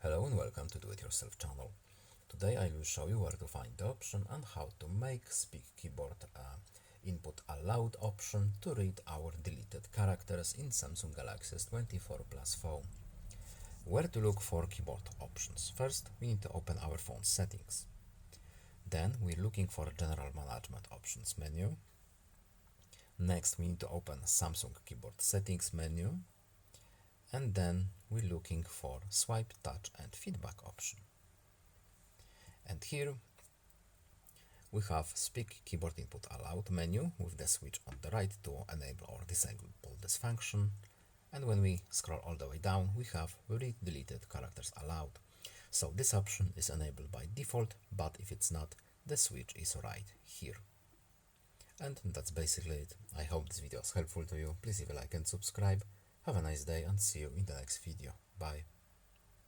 Hello and welcome to Do It Yourself channel. Today I will show you where to find the option and how to make Speak Keyboard input aloud option to read our deleted characters in Samsung Galaxy S24 Plus phone. Where to look for keyboard options? First, we need to open our phone settings. Then we're looking for General Management Options menu. Next, we need to open Samsung Keyboard Settings menu. And then we're looking for Swipe, Touch and Feedback option. And here we have Speak Keyboard Input Aloud menu with the switch on the right to enable or disable this function. And when we scroll all the way down, we have Read Deleted Characters Aloud. So this option is enabled by default, but if it's not, the switch is right here. And that's basically it. I hope this video was helpful to you. Please leave a like and subscribe. Have a nice day and see you in the next video. Bye.